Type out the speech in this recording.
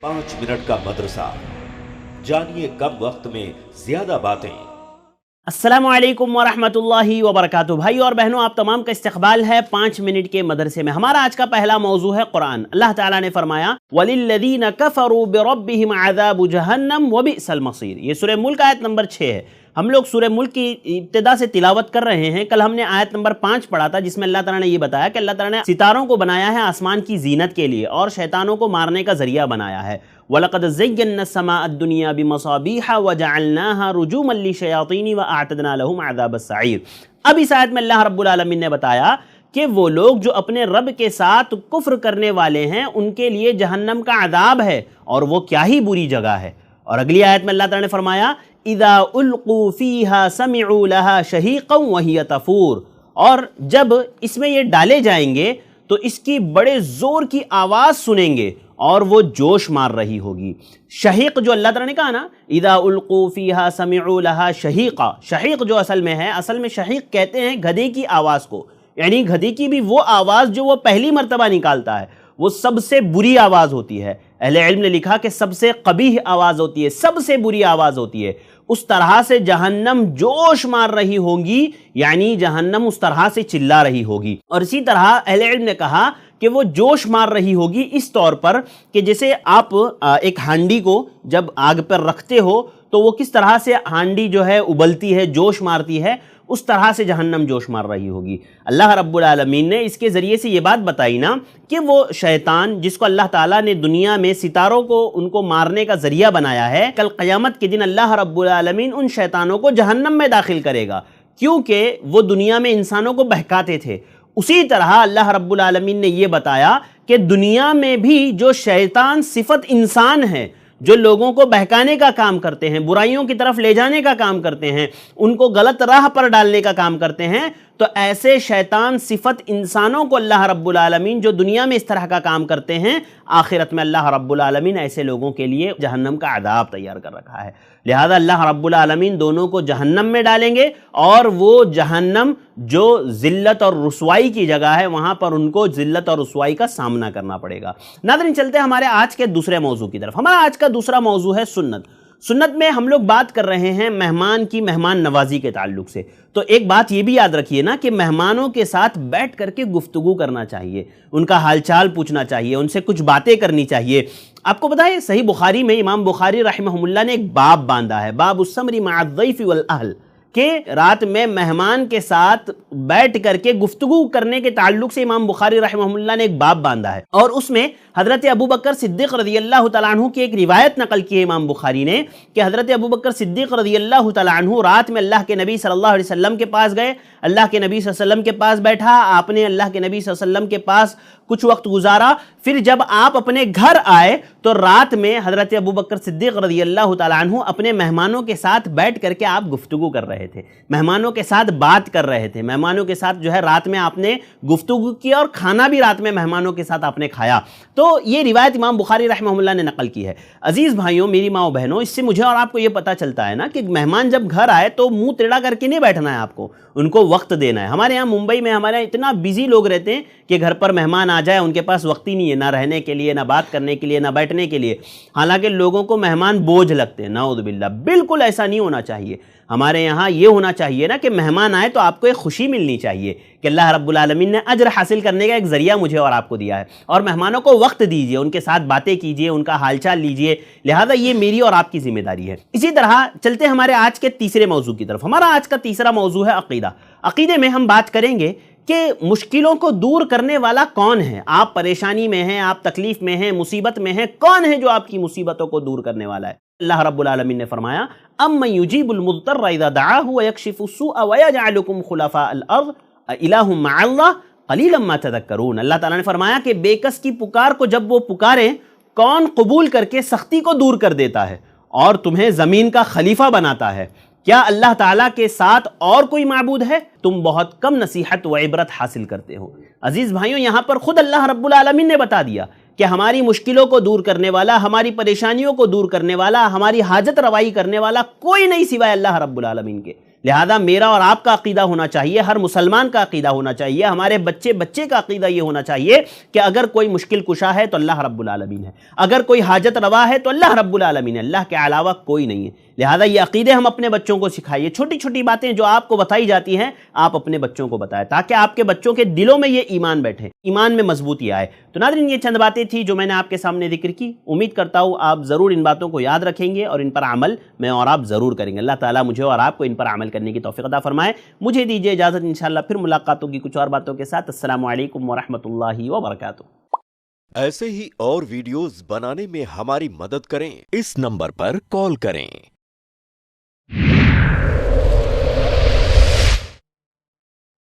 5 minute का मदरसा, जानिए कम वक्त में ज्यादा बातें। अस्सलामु अलैकुम वरहमतुल्लाहि वबरकातुहू। भाई और बहनों, आप तमाम का इस्तकबाल है 5 मिनट के मदरसे में। हमारा आज का पहला मौजू है कुरान। अल्लाह ताला ने फरमाया वलिल्लज़ीना कफ़रू बिरब्बिहिम अज़ाबु जहन्नम वबिअसल मसीर। ये सूरह मुल्क आयत नंबर 6 है। हम लोग सूरह मुल्क की इब्तिदा से तिलावत कर रहे हैं। कल हमने आयत नंबर 5 पढ़ा था, जिसमें अल्लाह ताला ने ये बताया कि अल्लाह ताला ने सितारों को बनाया है आसमान की जीनत के लिए और शैतानों को मारने का जरिया बनाया है। वलक़द ज़य्यन्ना अस्समाअ दुनिया बिमसाबीह वजअलनाहा रुजूमन लिशयातीन वअअतदना लहुम अज़ाबस सईर। अब इस आयत में अल्लाह रब्बुल आलमीन ने बताया कि वो लोग जो अपने रब के साथ कुफ्र करने वाले हैं, उनके लिए जहन्नम का अज़ाब है और वो क्या ही बुरी जगह है। और अगली आयत में अल्लाह ताला ने फरमाया इज़ा उल्क़ू फ़ीहा समिअू लहा शहीक़न वहिय तफ़ूर। और जब इसमें ये डाले जाएंगे तो इसकी बड़े ज़ोर की आवाज़ सुनेंगे और वो जोश मार रही होगी। शहीक़ जो अल्लाह ताला ने कहा ना, इज़ा उल्क़ू फ़ीहा समिअू लहा शहीक़ा, शहीक़ जो असल में है, असल में शहीक़ कहते हैं गधे की आवाज़ को, यानी गधे की भी वो आवाज़ जो वो पहली मर्तबा निकालता है वो सबसे बुरी आवाज़ होती है। अहले इल्म ने लिखा कि सबसे क़बीह आवाज़ होती है, सबसे बुरी आवाज़ होती है। उस तरह से जहन्नम जोश मार रही होगी, यानी जहन्नम उस तरह से चिल्ला रही होगी। और इसी तरह अहले इल्म ने कहा कि वो जोश मार रही होगी इस तौर पर कि जैसे आप एक हांडी को जब आग पर रखते हो तो वो किस तरह से हांडी जो है उबलती है, जोश मारती है, उस तरह से जहन्नम जोश मार रही होगी। अल्लाह रब्बुल आलमीन ने इसके ज़रिए से ये बात बताई ना कि वो शैतान जिसको अल्लाह ताला ने दुनिया में सितारों को उनको मारने का ज़रिया बनाया है, कल क़यामत के दिन अल्लाह रब्बुल आलमीन उन शैतानों को जहन्नम में दाखिल करेगा, क्योंकि वो दुनिया में इंसानों को बहकाते थे। उसी तरह अल्लाह रब्बुल आलमीन ने ये बताया कि दुनिया में भी जो शैतान सिफत इंसान है, जो लोगों को बहकाने का काम करते हैं, बुराइयों की तरफ ले जाने का काम करते हैं, उनको गलत राह पर डालने का काम करते हैं, तो ऐसे शैतान सिफत इंसानों को अल्लाह रब्बुल आलमीन जो दुनिया में इस तरह का काम करते हैं, आखिरत में अल्लाह रब्बुल आलमीन ऐसे लोगों के लिए जहन्नम का अज़ाब तैयार कर रखा है। लिहाजा अल्लाह रब्बुल आलमीन दोनों को जहन्नम में डालेंगे और वो जहन्नम जो ज़िल्लत और रुसवाई की जगह है, वहाँ पर उनको ज़िल्लत और रुसवाई का सामना करना पड़ेगा। नाज़रीन, चलते हैं हमारे आज के दूसरे मौजू की तरफ। हमारा आज का दूसरा मौजू है सुन्नत। सुन्नत में हम लोग बात कर रहे हैं मेहमान की मेहमान नवाजी के ताल्लुक से। तो एक बात ये भी याद रखिए ना कि मेहमानों के साथ बैठ करके गुफ्तगू करना चाहिए, उनका हालचाल पूछना चाहिए, उनसे कुछ बातें करनी चाहिए। आपको पता है सही बुखारी में इमाम बुखारी रहमहुल्लाह ने एक बाब बांधा है, बाब उस्समरी मअद्दैफ़ि वल अहल, कि रात में मेहमान के साथ बैठ करके गुफ्तगू करने के ताल्लुक से इमाम बुखारी रहमहुल्लाह ने एक बाब बांधा है। और उसमें हज़रत अबू बकर सिद्दीक़ रज़ियल्लाहु तआला अन्हु की एक रिवायत नकल की है इमाम बुखारी ने कि हज़रत अबू बकर सिद्दीक़ रज़ियल्लाहु तआला अन्हु रात में अल्लाह के नबी सल्लल्लाहु अलैहि वसल्लम के पास गए, अल्लाह के नबी सल्लल्लाहु अलैहि वसल्लम के पास बैठा, आपने अल्लाह के नबी सल्लल्लाहु अलैहि वसल्लम के पास कुछ वक्त गुजारा। फिर जब आप अपने घर आए तो रात में हज़रत अबू बकर सिद्दीक़ रज़ियल्लाहु तआला अन्हु अपने मेहमानों के साथ बैठ करके आप गुफ्तगू कर रहे थे, मेहमानों के साथ बात कर रहे थे, मेहमानों के साथ जो है रात में आपने गुफ्तगू की और खाना भी रात में मेहमानों के साथ आपने खाया। तो ये रिवायत इमाम बुखारी रहमहुल्लाह ने नकल की है। अजीज़ भाइयों, मेरी माँ बहनों, इससे मुझे और आपको ये पता चलता है ना कि मेहमान जब घर आए तो मुंह टेढ़ा करके नहीं बैठना है, आपको उनको वक्त देना है। हमारे यहाँ मुंबई में हमारे यहाँ इतना बिजी लोग रहते हैं कि घर पर मेहमान आ जाए उनके पास वक्त ही नहीं है, ना रहने के लिए, ना बात करने के लिए, ना बैठने के लिए। हालांकि लोगों को मेहमान बोझ लगते हैं, नाउज़ बिल्लाह। बिल्कुल ऐसा नहीं होना चाहिए। हमारे यहाँ ये होना चाहिए ना कि मेहमान आए तो आपको एक खुशी मिलनी चाहिए कि अल्लाह रब्बुल आलमीन ने अज्र हासिल करने का एक ज़रिया मुझे और आपको दिया है। और मेहमानों को वक्त दीजिए, उनके साथ बातें कीजिए, उनका हालचाल लीजिए। लिहाजा ये मेरी और आपकी जिम्मेदारी है। इसी तरह चलते हमारे आज के तीसरे मौजू की तरफ। हमारा आज का तीसरा मौजू है अक़ीदा। अक़ीदे में हम बात करेंगे कि मुश्किलों को दूर करने वाला कौन है। आप परेशानी में हैं, आप तकलीफ में हैं, मुसीबत में हैं, कौन है जो आपकी मुसीबतों को दूर करने वाला है? अल्लाह रब्बुल आलमीन ने फरमाया अम्मन युजीबुल मुज़्तर्रा इज़ा दआहु व यक्शिफुस्सूअ व यजअलुकुम खुलफ़ाअल अर्ज़ अइलाहुम मअल्लाह क़लीलन मा तज़क्करून। अल्लाह ताला ने फरमाया कि बेकस की पुकार को जब वो पुकारे, कौन कबूल करके सख्ती को दूर कर देता है और तुम्हें ज़मीन का खलीफा बनाता है। क्या अल्लाह ताला के साथ और कोई माबूद है? तुम बहुत कम नसीहत व इबरत हासिल करते हो। अजीज़ भाइयों, यहाँ पर खुद अल्लाह रब्बुल आलमीन ने बता दिया कि हमारी मुश्किलों को दूर करने वाला, हमारी परेशानियों को दूर करने वाला, हमारी हाजत रवाई करने वाला कोई नहीं सिवाय अल्लाह रब्बुल आलमीन के। لہذا میرا اور آپ کا عقیدہ ہونا چاہیے، ہر مسلمان کا عقیدہ ہونا چاہیے، ہمارے بچے بچے کا عقیدہ یہ ہونا چاہیے کہ اگر کوئی مشکل کشا ہے تو اللہ رب العالمین ہے، اگر کوئی حاجت روا ہے تو اللہ رب العالمین ہے، اللہ کے علاوہ کوئی نہیں ہے۔ لہذا یہ عقیدے ہم اپنے بچوں کو سکھائیے، چھوٹی چھوٹی باتیں جو آپ کو بتائی جاتی ہیں آپ اپنے بچوں کو بتائیں، تاکہ آپ کے بچوں کے دلوں میں یہ ایمان بیٹھے، ایمان میں مضبوطی آئے۔ تو ناظرین، یہ چند باتیں تھیں جو میں نے آپ کے سامنے ذکر کی، امید کرتا ہوں آپ ضرور ان باتوں کو یاد رکھیں گے اور ان پر عمل میں اور آپ ضرور کریں گے۔ اللہ تعالیٰ مجھے اور آپ کو ان پر عمل کرنے کی توفیق عطا فرمائے۔ مجھے دیجیے اجازت، انشاءاللہ پھر ملاقات ہوگی کچھ اور باتوں کے ساتھ۔ السلام علیکم ورحمۃ اللہ وبرکاتہ۔ ایسے ہی اور ویڈیوز بنانے میں ہماری مدد کریں، اس نمبر پر کال کریں۔